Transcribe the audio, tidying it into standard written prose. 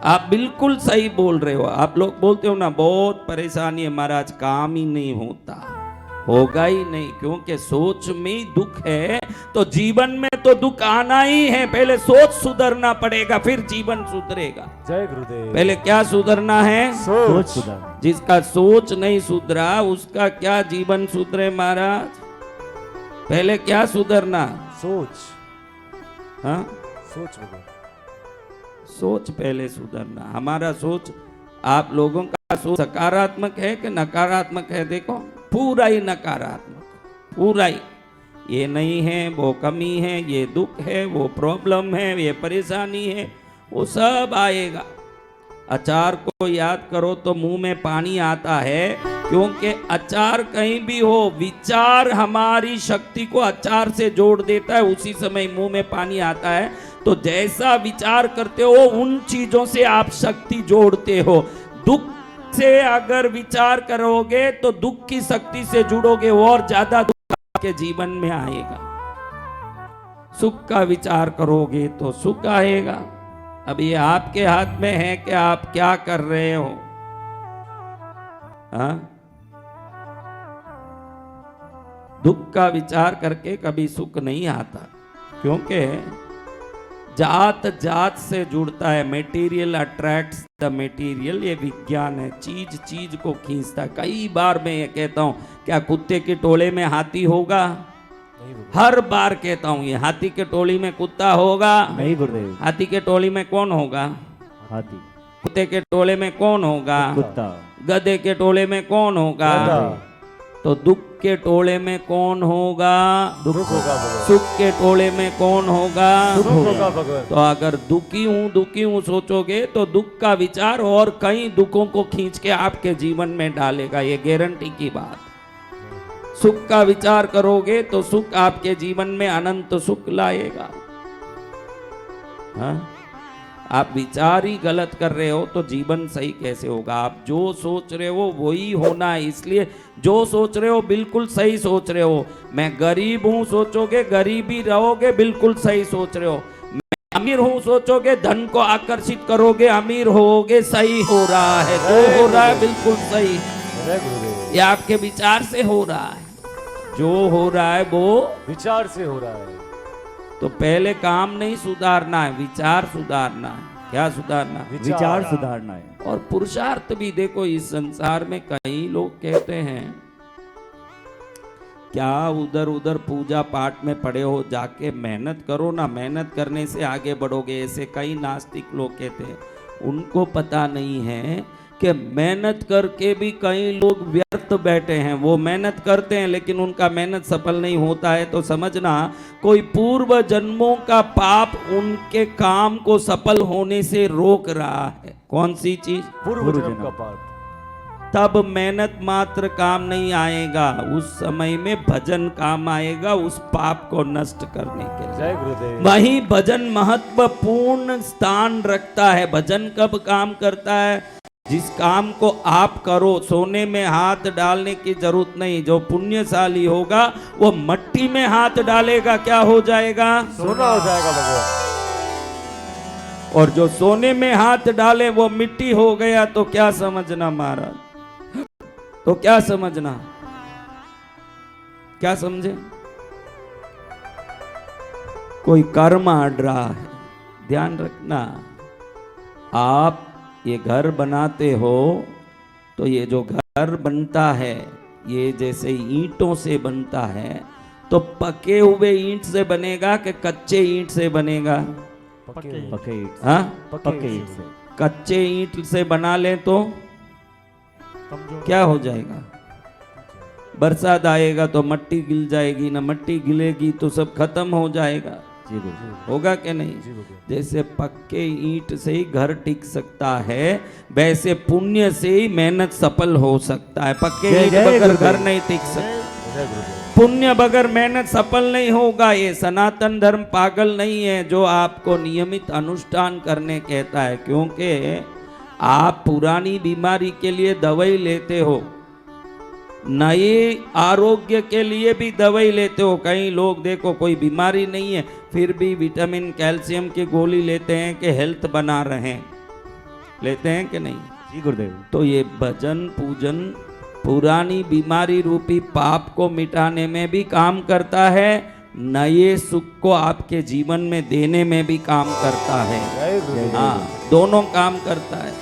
आप बिल्कुल सही बोल रहे हो। आप लोग बोलते हो ना बहुत परेशानी है महाराज, काम ही नहीं होता, होगा ही नहीं, क्योंकि सोच में ही दुख है। तो जीवन में तो दुख आना ही है, पहले सोच सुधरना पड़ेगा, फिर जीवन सुधरेगा। जय गुरुदेव। पहले क्या सुधरना है? सोच सुधरना। जिसका सोच नहीं सुधरा उसका क्या जीवन सुधरे महाराज? पहले क्या सुधरना? सोच। हाँ, सोच वगैरह। सोच पहले सुधरना। हमारा सोच, आप लोगों का सोच सकारात्मक है कि नकारात्मक है? देखो पूरा ही नकारात्मक, पूरा ही। ये नहीं है, वो कमी है, ये दुख है, वो प्रॉब्लम है, ये परेशानी है, वो सब आएगा। अचार को याद करो तो मुंह में पानी आता है, क्योंकि अचार कहीं भी हो, विचार हमारी शक्ति को अचार से जोड़ देता है, उसी समय मुंह में पानी आता है। तो जैसा विचार करते हो उन चीजों से आप शक्ति जोड़ते हो। दुख से अगर विचार करोगे तो दुख की शक्ति से जुड़ोगे और ज्यादा दुख आपके जीवन में आएगा। सुख का विचार करोगे तो सुख आएगा। अब ये आपके हाथ में है कि आप क्या कर रहे हो। हाँ? दुख का विचार करके कभी सुख नहीं आता, क्योंकि जात जात से जुड़ता है। मटेरियल अट्रैक्ट्स द मटेरियल, ये विज्ञान है। चीज चीज को खींचता है। कई बार मैं ये कहता हूं, क्या कुत्ते के टोले में हाथी होगा? हर बार कहता हूं ये, हाथी के टोली में कुत्ता होगा? नहीं गुरुदेव। हाथी के टोली में कौन होगा? हाथी। कुत्ते के टोले में कौन होगा? कुत्ता। गधे के टोले में कौन होगा? तो दुख के टोले में कौन होगा? दुख होगा भगवान। सुख के टोले में कौन होगा? सुख होगा भगवान। तो अगर दुखी हूं सोचोगे तो दुख का विचार और कई दुखों को खींच के आपके जीवन में डालेगा, ये गारंटी की बात। सुख का विचार करोगे तो सुख आपके जीवन में अनंत सुख लाएगा। हाँ? आप विचार ही गलत कर रहे हो तो जीवन सही कैसे होगा? आप जो सोच रहे हो वही होना है, इसलिए जो सोच रहे हो बिल्कुल सही सोच रहे हो। मैं गरीब हूं सोचोगे गरीब ही रहोगे, बिल्कुल सही सोच रहे हो। मैं अमीर हूं सोचोगे धन को आकर्षित करोगे, अमीर होगे, सही हो रहा है। जो हो रहा है बिल्कुल सही, ये आपके विचार से हो रहा है। जो हो रहा है वो विचार से हो रहा है। तो पहले काम नहीं सुधारना है, विचार सुधारना है। क्या सुधारना? विचार सुधारना है। और पुरुषार्थ भी देखो, इस संसार में कई लोग कहते हैं क्या उधर उधर पूजा पाठ में पड़े हो, जाके मेहनत करो ना, मेहनत करने से आगे बढ़ोगे। ऐसे कई नास्तिक लोग कहते हैं। उनको पता नहीं है कि मेहनत करके भी कई लोग व्यर्थ बैठे हैं। वो मेहनत करते हैं लेकिन उनका मेहनत सफल नहीं होता है, तो समझना कोई पूर्व जन्मों का पाप उनके काम को सफल होने से रोक रहा है। कौन सी चीज? पूर्व जन्म का पाप। तब मेहनत मात्र काम नहीं आएगा, उस समय में भजन काम आएगा उस पाप को नष्ट करने के लिए। जय गुरुदेव। वही भजन महत्वपूर्ण स्थान रखता है। भजन कब काम करता है? जिस काम को आप करो, सोने में हाथ डालने की जरूरत नहीं। जो पुण्यशाली होगा वो मट्टी में हाथ डालेगा, क्या हो जाएगा? सोना हो जाएगा भगवान। और जो सोने में हाथ डाले वो मिट्टी हो गया, तो क्या समझना महाराज? तो क्या समझना? क्या समझे? कोई कर्म अड़ रहा है। ध्यान रखना, आप ये घर बनाते हो तो ये जो घर बनता है ये जैसे ईंटों से बनता है, तो पके हुए ईंट से बनेगा कि कच्चे ईंट से बनेगा? पक्के ईंट। हाँ, पक्के ईंट से। कच्चे ईंट से बना ले तो क्या हो जाएगा? बरसात आएगा तो मट्टी गिल जाएगी, ना मट्टी गिलेगी तो सब खत्म हो जाएगा। होगा कि नहीं? जैसे पक्के ईंट से ही घर टिक सकता है, वैसे पुण्य से ही मेहनत सफल हो सकता है। पक्के ईंट बगैर घर नहीं टिक सकता, पुण्य बगैर मेहनत सफल नहीं होगा। ये सनातन धर्म पागल नहीं है जो आपको नियमित अनुष्ठान करने कहता है, क्योंकि आप पुरानी बीमारी के लिए दवाई लेते हो, नए आरोग्य के लिए भी दवाई लेते हो। कई लोग देखो कोई बीमारी नहीं है फिर भी विटामिन कैल्शियम की गोली लेते हैं कि हेल्थ बना रहे हैं। लेते हैं कि नहीं? जी गुरुदेव। तो ये भजन पूजन पुरानी बीमारी रूपी पाप को मिटाने में भी काम करता है, नए सुख को आपके जीवन में देने में भी काम करता है। जय गुरुदेव। हाँ, दोनों काम करता है।